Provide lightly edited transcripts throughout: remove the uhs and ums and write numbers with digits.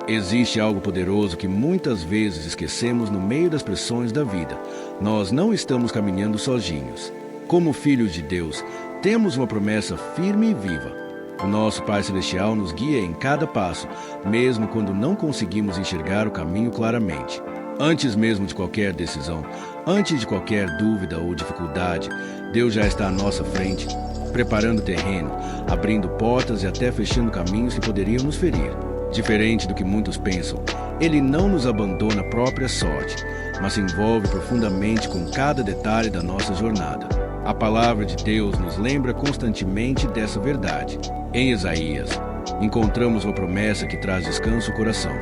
Existe algo poderoso que muitas vezes esquecemos no meio das pressões da vida. Nós não estamos caminhando sozinhos. Como filhos de Deus, temos uma promessa firme e viva. O nosso Pai Celestial nos guia em cada passo, mesmo quando não conseguimos enxergar o caminho claramente. Antes mesmo de qualquer decisão, antes de qualquer dúvida ou dificuldade, Deus já está à nossa frente, preparando o terreno, abrindo portas e até fechando caminhos que poderiam nos ferir. Diferente do que muitos pensam, Ele não nos abandona à própria sorte, mas se envolve profundamente com cada detalhe da nossa jornada. A palavra de Deus nos lembra constantemente dessa verdade. Em Isaías, encontramos uma promessa que traz descanso ao coração.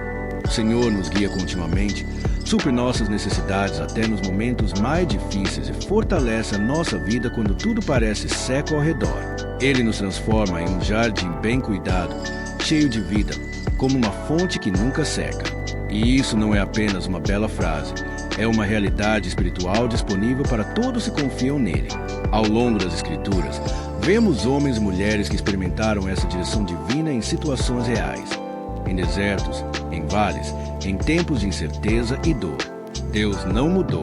O Senhor nos guia continuamente, supre nossas necessidades até nos momentos mais difíceis e fortalece a nossa vida quando tudo parece seco ao redor. Ele nos transforma em um jardim bem cuidado, cheio de vida, como uma fonte que nunca seca. E isso não é apenas uma bela frase, é uma realidade espiritual disponível para todos que confiam nele. Ao longo das Escrituras, vemos homens e mulheres que experimentaram essa direção divina em situações reais, em desertos, em vales, em tempos de incerteza e dor. Deus não mudou.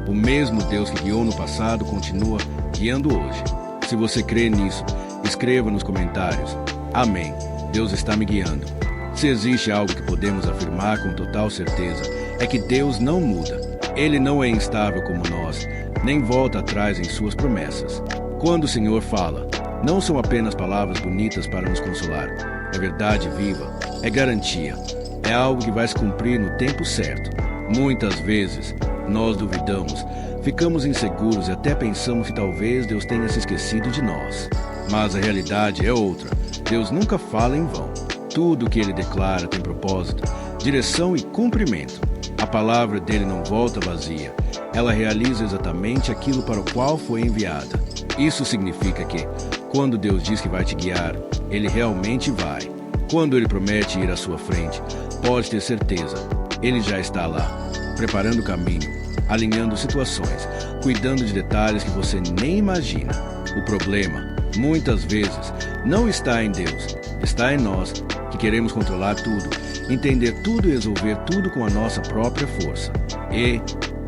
O mesmo Deus que guiou no passado continua guiando hoje. Se você crê nisso, escreva nos comentários. Amém. Deus está me guiando. Se existe algo que podemos afirmar com total certeza, é que Deus não muda. Ele não é instável como nós, nem volta atrás em suas promessas. Quando o Senhor fala, não são apenas palavras bonitas para nos consolar. É verdade viva, é garantia, é algo que vai se cumprir no tempo certo. Muitas vezes, nós duvidamos, ficamos inseguros e até pensamos que talvez Deus tenha se esquecido de nós. Mas a realidade é outra. Deus nunca fala em vão. Tudo o que Ele declara tem propósito, direção e cumprimento. A palavra dele não volta vazia. Ela realiza exatamente aquilo para o qual foi enviada. Isso significa que, quando Deus diz que vai te guiar, Ele realmente vai. Quando Ele promete ir à sua frente, pode ter certeza, Ele já está lá, preparando o caminho, alinhando situações, cuidando de detalhes que você nem imagina. O problema, muitas vezes, não está em Deus, está em nós, que queremos controlar tudo, entender tudo e resolver tudo com a nossa própria força. E,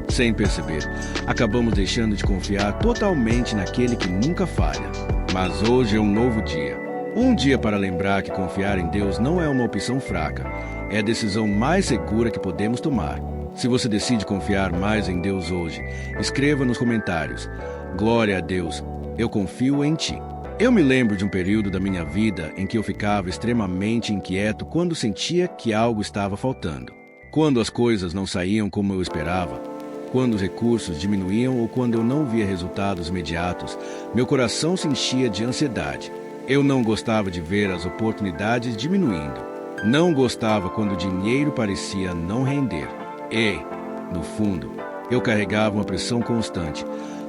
sem perceber, acabamos deixando de confiar totalmente naquele que nunca falha. Mas hoje é um novo dia. Um dia para lembrar que confiar em Deus não é uma opção fraca. É a decisão mais segura que podemos tomar. Se você decide confiar mais em Deus hoje, escreva nos comentários. Glória a Deus, eu confio em Ti. Eu me lembro de um período da minha vida em que eu ficava extremamente inquieto quando sentia que algo estava faltando. Quando as coisas não saíam como eu esperava, quando os recursos diminuíam ou quando eu não via resultados imediatos, meu coração se enchia de ansiedade. Eu não gostava de ver as oportunidades diminuindo. Não gostava quando o dinheiro parecia não render. E, no fundo, eu carregava uma pressão constante,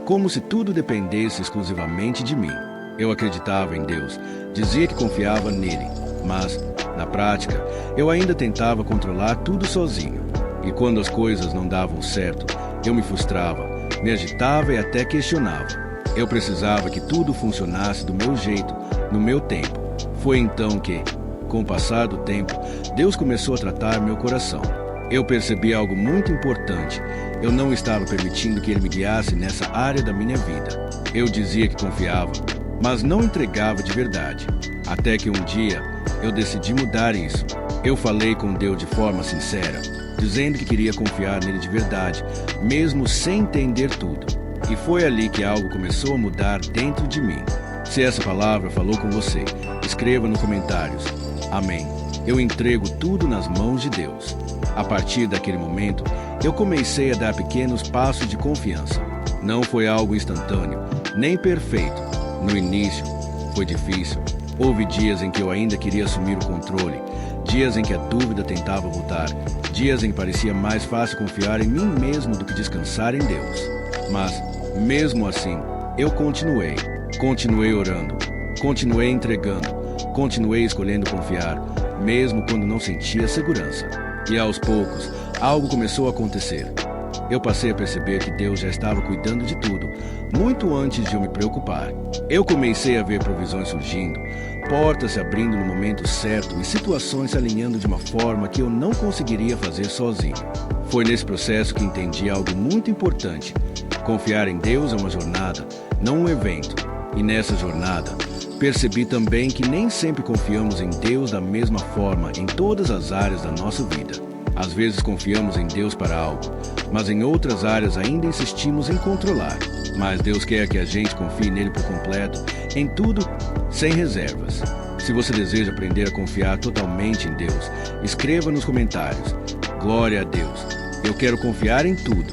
como se tudo dependesse exclusivamente de mim. Eu acreditava em Deus, dizia que confiava nele, mas, na prática, eu ainda tentava controlar tudo sozinho. E quando as coisas não davam certo, eu me frustrava, me agitava e até questionava. Eu precisava que tudo funcionasse do meu jeito, no meu tempo. Foi então que, com o passar do tempo, Deus começou a tratar meu coração. Eu percebi algo muito importante. Eu não estava permitindo que Ele me guiasse nessa área da minha vida. Eu dizia que confiava, mas não entregava de verdade. Até que um dia, eu decidi mudar isso. Eu falei com Deus de forma sincera, dizendo que queria confiar nele de verdade, mesmo sem entender tudo. E foi ali que algo começou a mudar dentro de mim. Se essa palavra falou com você, escreva nos comentários. Amém. Eu entrego tudo nas mãos de Deus. A partir daquele momento, eu comecei a dar pequenos passos de confiança. Não foi algo instantâneo, nem perfeito. No início, foi difícil. Houve dias em que eu ainda queria assumir o controle, dias em que a dúvida tentava voltar, dias em que parecia mais fácil confiar em mim mesmo do que descansar em Deus. Mas, mesmo assim, eu continuei orando, continuei entregando, continuei escolhendo confiar, mesmo quando não sentia segurança. E aos poucos, algo começou a acontecer. eu passei a perceber que Deus já estava cuidando de tudo, muito antes de eu me preocupar. Eu comecei a ver provisões surgindo, portas se abrindo no momento certo e situações se alinhando de uma forma que eu não conseguiria fazer sozinho. Foi nesse processo que entendi algo muito importante. Confiar em Deus é uma jornada, não um evento. E nessa jornada, percebi também que nem sempre confiamos em Deus da mesma forma em todas as áreas da nossa vida. Às vezes confiamos em Deus para algo, mas em outras áreas ainda insistimos em controlar. Mas Deus quer que a gente confie nele por completo, em tudo, sem reservas. Se você deseja aprender a confiar totalmente em Deus, escreva nos comentários. Glória a Deus! Eu quero confiar em tudo.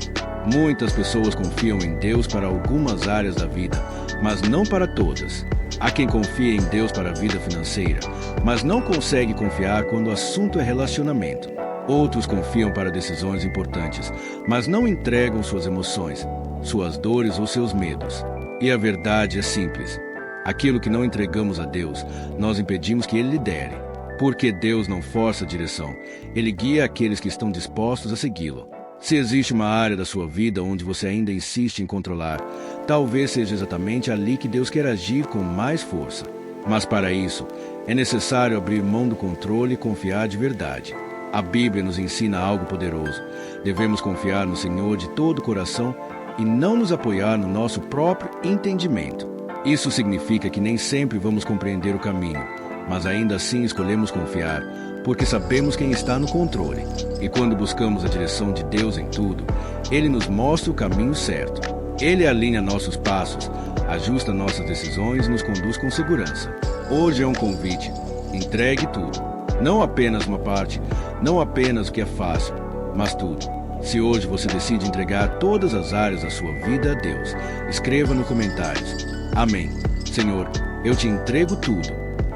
Muitas pessoas confiam em Deus para algumas áreas da vida, mas não para todas. Há quem confia em Deus para a vida financeira, mas não consegue confiar quando o assunto é relacionamento. Outros confiam para decisões importantes, mas não entregam suas emoções, suas dores ou seus medos. E a verdade é simples. Aquilo que não entregamos a Deus, nós impedimos que Ele lidere. Porque Deus não força a direção, Ele guia aqueles que estão dispostos a segui-lo. Se existe uma área da sua vida onde você ainda insiste em controlar, talvez seja exatamente ali que Deus quer agir com mais força. Mas para isso, é necessário abrir mão do controle e confiar de verdade. A Bíblia nos ensina algo poderoso. Devemos confiar no Senhor de todo o coração e não nos apoiar no nosso próprio entendimento. Isso significa que nem sempre vamos compreender o caminho, mas ainda assim escolhemos confiar, porque sabemos quem está no controle. E quando buscamos a direção de Deus em tudo, Ele nos mostra o caminho certo. Ele alinha nossos passos, ajusta nossas decisões e nos conduz com segurança. Hoje é um convite. Entregue tudo. Não apenas uma parte, não apenas o que é fácil, mas tudo. Se hoje você decide entregar todas as áreas da sua vida a Deus, escreva nos comentários. Amém. Senhor, eu te entrego tudo.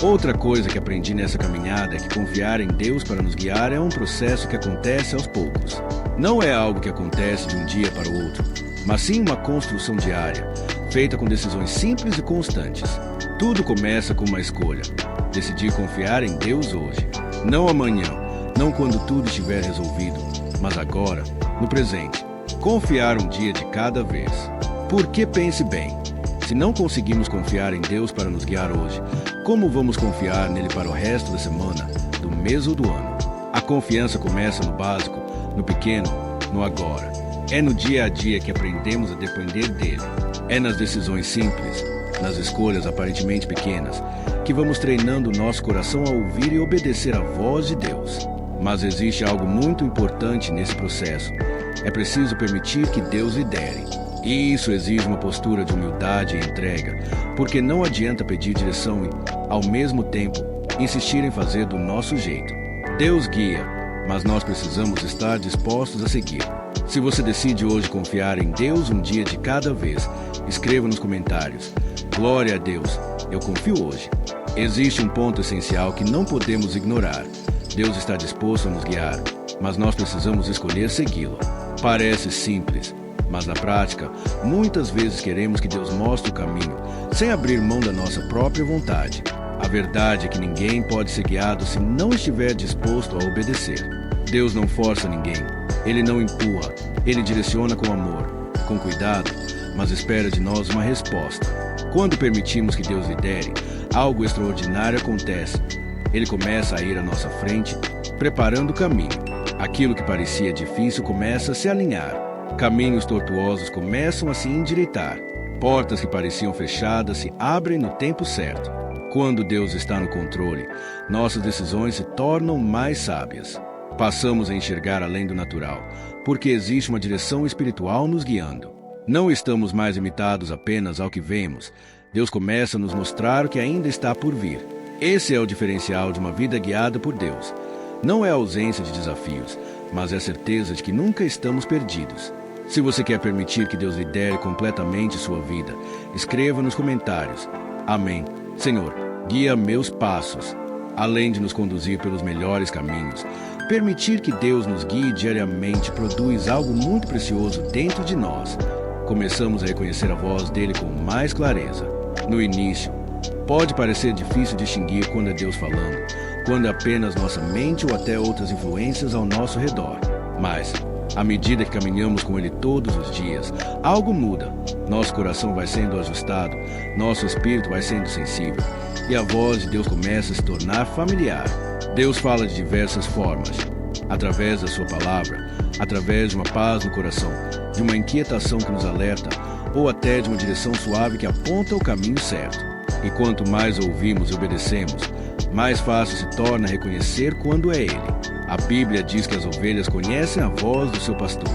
Outra coisa que aprendi nessa caminhada é que confiar em Deus para nos guiar é um processo que acontece aos poucos. Não é algo que acontece de um dia para o outro, mas sim uma construção diária, feita com decisões simples e constantes. Tudo começa com uma escolha. Decidir confiar em Deus hoje. Não amanhã, não quando tudo estiver resolvido, mas agora, no presente. Confiar um dia de cada vez. Porque pense bem, se não conseguimos confiar em Deus para nos guiar hoje, como vamos confiar nele para o resto da semana, do mês ou do ano? A confiança começa no básico, no pequeno, no agora. É no dia a dia que aprendemos a depender dele. É nas decisões simples, nas escolhas aparentemente pequenas, que vamos treinando o nosso coração a ouvir e obedecer à voz de Deus. Mas existe algo muito importante nesse processo. É preciso permitir que Deus lidere. E isso exige uma postura de humildade e entrega, porque não adianta pedir direção e, ao mesmo tempo, insistir em fazer do nosso jeito. Deus guia, mas nós precisamos estar dispostos a seguir. Se você decide hoje confiar em Deus um dia de cada vez, escreva nos comentários. Glória a Deus, eu confio hoje. Existe um ponto essencial que não podemos ignorar. Deus está disposto a nos guiar, mas nós precisamos escolher segui-lo. Parece simples, mas na prática, muitas vezes queremos que Deus mostre o caminho, sem abrir mão da nossa própria vontade. A verdade é que ninguém pode ser guiado se não estiver disposto a obedecer. Deus não força ninguém, Ele não empurra, Ele direciona com amor, com cuidado, mas espera de nós uma resposta. Quando permitimos que Deus lidere, algo extraordinário acontece. Ele começa a ir à nossa frente, preparando o caminho. Aquilo que parecia difícil começa a se alinhar. Caminhos tortuosos começam a se endireitar. Portas que pareciam fechadas se abrem no tempo certo. Quando Deus está no controle, nossas decisões se tornam mais sábias. Passamos a enxergar além do natural, porque existe uma direção espiritual nos guiando. Não estamos mais limitados apenas ao que vemos. Deus começa a nos mostrar o que ainda está por vir. Esse é o diferencial de uma vida guiada por Deus. Não é a ausência de desafios, mas é a certeza de que nunca estamos perdidos. Se você quer permitir que Deus lidere completamente sua vida, escreva nos comentários. Amém. Senhor, guia meus passos. Além de nos conduzir pelos melhores caminhos, permitir que Deus nos guie diariamente produz algo muito precioso dentro de nós. Começamos a reconhecer a voz dele com mais clareza. No início, pode parecer difícil distinguir quando é Deus falando, quando é apenas nossa mente ou até outras influências ao nosso redor. Mas, À medida que caminhamos com Ele todos os dias, algo muda. Nosso coração vai sendo ajustado, nosso espírito vai sendo sensível, e a voz de Deus começa a se tornar familiar. Deus fala de diversas formas, através da sua palavra, através de uma paz no coração, de uma inquietação que nos alerta, ou até de uma direção suave que aponta o caminho certo. E quanto mais ouvimos e obedecemos, mais fácil se torna reconhecer quando é Ele. A Bíblia diz que as ovelhas conhecem a voz do seu pastor.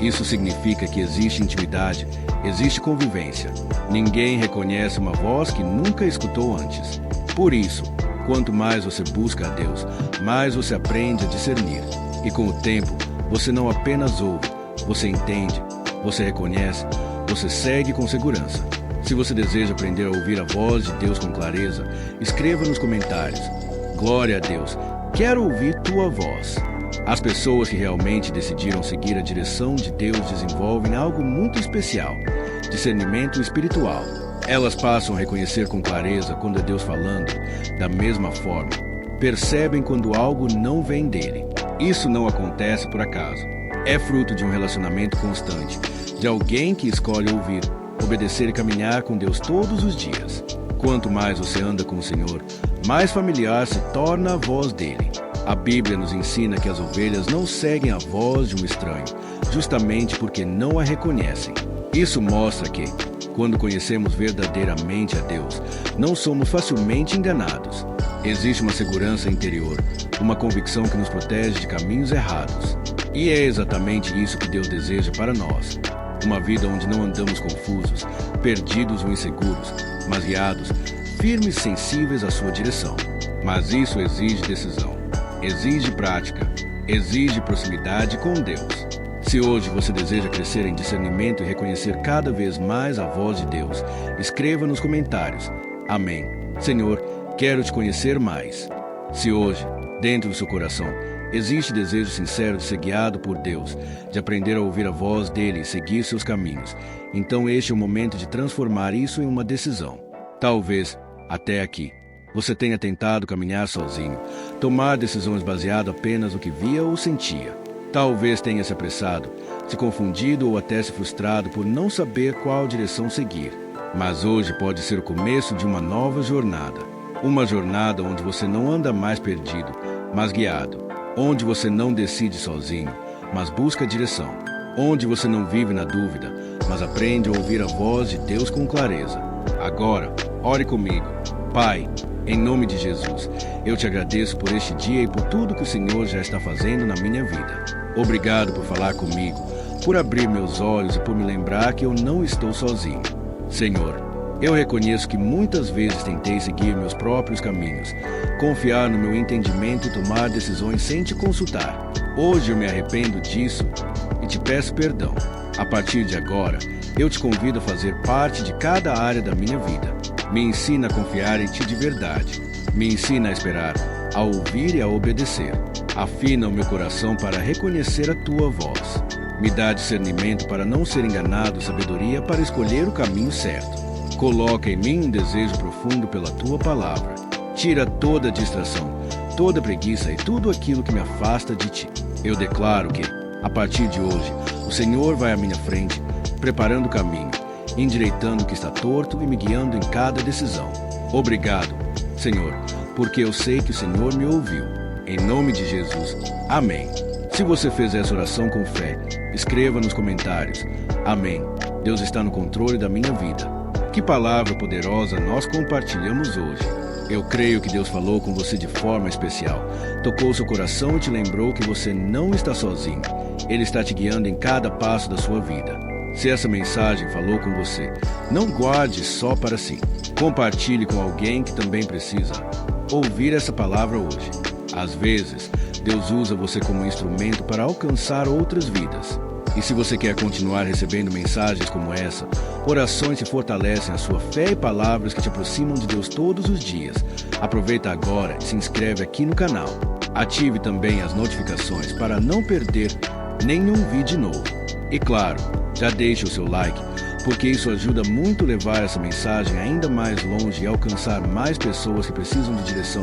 Isso significa que existe intimidade, existe convivência. Ninguém reconhece uma voz que nunca escutou antes. Por isso, quanto mais você busca a Deus, mais você aprende a discernir. E com o tempo, você não apenas ouve, você entende, você reconhece, você segue com segurança. Se você deseja aprender a ouvir a voz de Deus com clareza, escreva nos comentários: Glória a Deus, quero ouvir tua voz. As pessoas que realmente decidiram seguir a direção de Deus desenvolvem algo muito especial: discernimento espiritual. Elas passam a reconhecer com clareza quando é Deus falando. Da mesma forma, percebem quando algo não vem dele. Isso não acontece por acaso. É fruto de um relacionamento constante, de alguém que escolhe ouvir, obedecer e caminhar com Deus todos os dias. Quanto mais você anda com o Senhor, mais familiar se torna a voz dele. A Bíblia nos ensina que as ovelhas não seguem a voz de um estranho, justamente porque não a reconhecem. Isso mostra que, quando conhecemos verdadeiramente a Deus, não somos facilmente enganados. Existe uma segurança interior, uma convicção que nos protege de caminhos errados. E é exatamente isso que Deus deseja para nós. Uma vida onde não andamos confusos, perdidos ou inseguros, mas guiados, firmes e sensíveis à sua direção. Mas isso exige decisão, exige prática, exige proximidade com Deus. Se hoje você deseja crescer em discernimento e reconhecer cada vez mais a voz de Deus, escreva nos comentários: Amém. Senhor, quero te conhecer mais. Se hoje, dentro do seu coração, existe desejo sincero de ser guiado por Deus, de aprender a ouvir a voz dele e seguir seus caminhos, então este é o momento de transformar isso em uma decisão. Talvez, até aqui, você tenha tentado caminhar sozinho, tomar decisões baseadas apenas no que via ou sentia. Talvez tenha se apressado, se confundido ou até se frustrado por não saber qual direção seguir. Mas hoje pode ser o começo de uma nova jornada. Uma jornada onde você não anda mais perdido, mas guiado. Onde você não decide sozinho, mas busca direção. Onde você não vive na dúvida, mas aprende a ouvir a voz de Deus com clareza. Agora, ore comigo. Pai, em nome de Jesus, eu te agradeço por este dia e por tudo que o Senhor já está fazendo na minha vida. Obrigado por falar comigo, por abrir meus olhos e por me lembrar que eu não estou sozinho. Senhor, eu reconheço que muitas vezes tentei seguir meus próprios caminhos, confiar no meu entendimento e tomar decisões sem te consultar. Hoje eu me arrependo disso e te peço perdão. A partir de agora, eu te convido a fazer parte de cada área da minha vida. Me ensina a confiar em ti de verdade. Me ensina a esperar, a ouvir e a obedecer. Afina o meu coração para reconhecer a tua voz. Me dá discernimento para não ser enganado, sabedoria para escolher o caminho certo. Coloca em mim um desejo profundo pela tua palavra. Tira toda distração, toda preguiça e tudo aquilo que me afasta de ti. Eu declaro que, a partir de hoje, o Senhor vai à minha frente, preparando o caminho, endireitando o que está torto e me guiando em cada decisão. Obrigado, Senhor, porque eu sei que o Senhor me ouviu. Em nome de Jesus. Amém. Se você fez essa oração com fé, escreva nos comentários: Amém. Deus está no controle da minha vida. Que palavra poderosa nós compartilhamos hoje. Eu creio que Deus falou com você de forma especial, tocou seu coração e te lembrou que você não está sozinho. Ele está te guiando em cada passo da sua vida. Se essa mensagem falou com você, não guarde só para si. Compartilhe com alguém que também precisa ouvir essa palavra hoje. Às vezes, Deus usa você como instrumento para alcançar outras vidas. E se você quer continuar recebendo mensagens como essa, orações que fortalecem a sua fé e palavras que te aproximam de Deus todos os dias, aproveita agora e se inscreve aqui no canal. Ative também as notificações para não perder nenhum vídeo novo. E claro, já deixe o seu like, porque isso ajuda muito a levar essa mensagem ainda mais longe e alcançar mais pessoas que precisam de direção,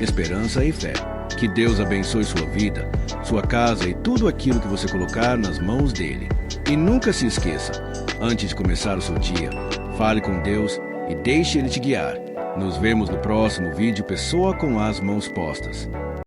esperança e fé. Que Que Deus abençoe sua vida, sua casa e tudo aquilo que você colocar nas mãos dele. E nunca se esqueça, antes de começar o seu dia, fale com Deus e deixe ele te guiar. Nos vemos no próximo vídeo Pessoa com as Mãos Postas.